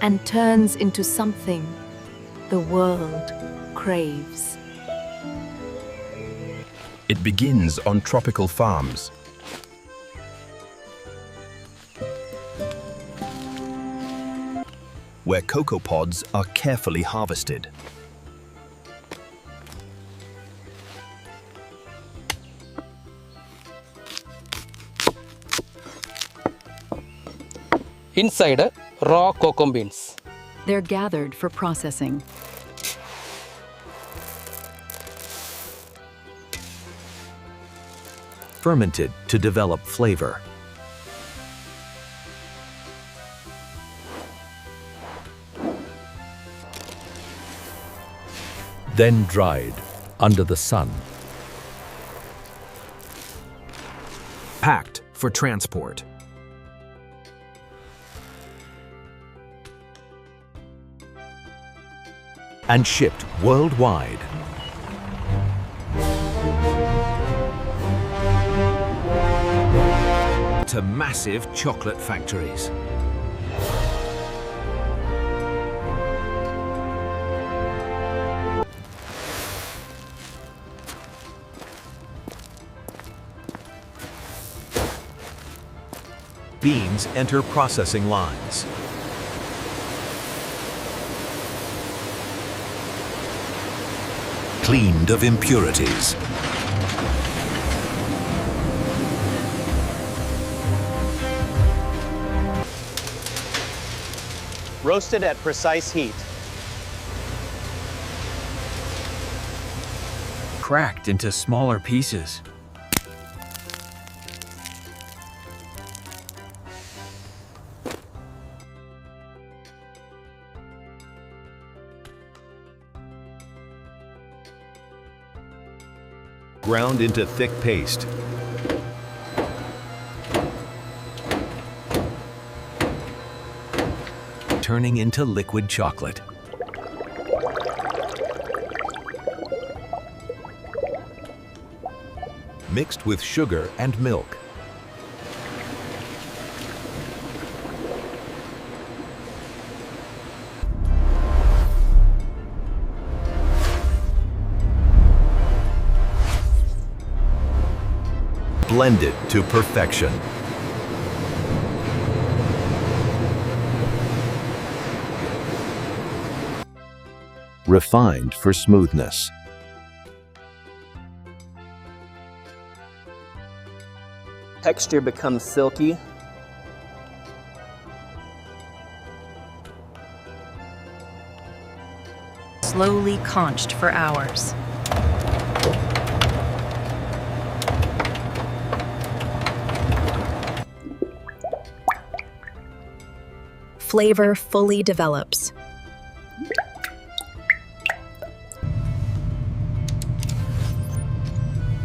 and turns into something the world craves. It begins on tropical farms. Where cocoa pods are carefully harvested. Inside, raw cocoa beans. They're gathered for processing. Fermented to develop flavor. Then dried under the sun. Packed for transport. And shipped worldwide. To massive chocolate factories. Beans enter processing lines. Cleaned of impurities. Roasted at precise heat. Cracked into smaller pieces. Ground into thick paste. Turning into liquid chocolate. Mixed with sugar and milk. Blended to perfection. Refined for smoothness. Texture becomes silky. Slowly conched for hours. Flavor fully develops.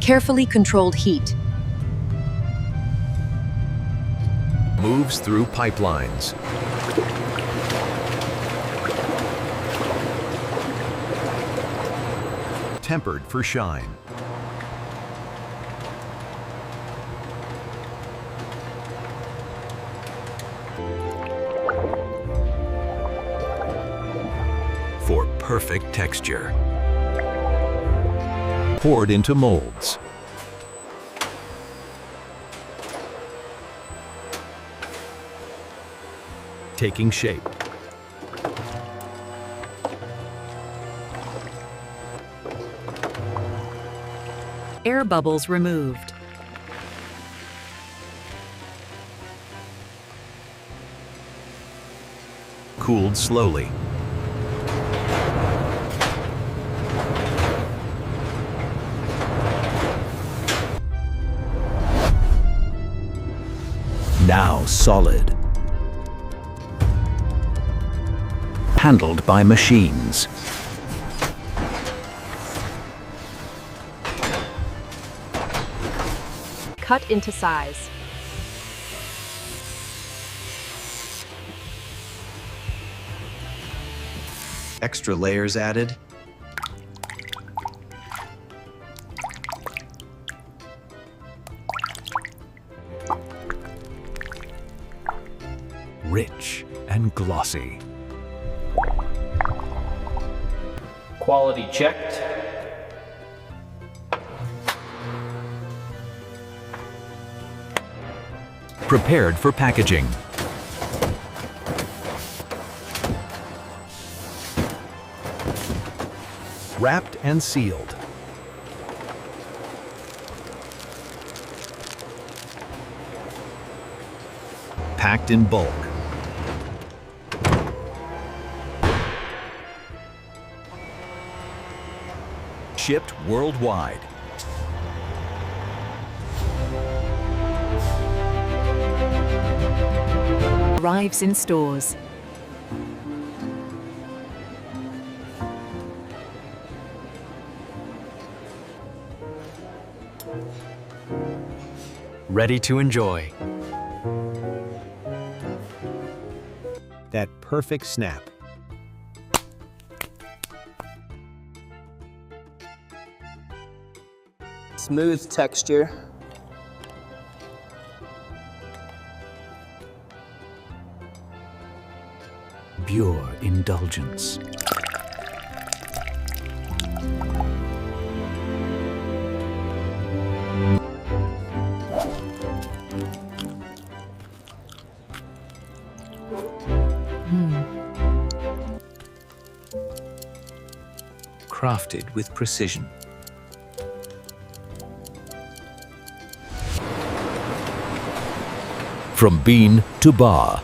Carefully controlled heat. Moves through pipelines. Tempered for shine. For perfect texture. Poured into molds. Taking shape. Air bubbles removed. Cooled slowly. Now solid. Handled by machines. Cut into size. Extra layers added. Rich and glossy. Quality checked. Prepared for packaging. Wrapped and sealed. Packed in bulk. Shipped worldwide. Arrives in stores. Ready to enjoy. That perfect snap. Smooth texture. Pure indulgence. Crafted with precision. From bean to bar.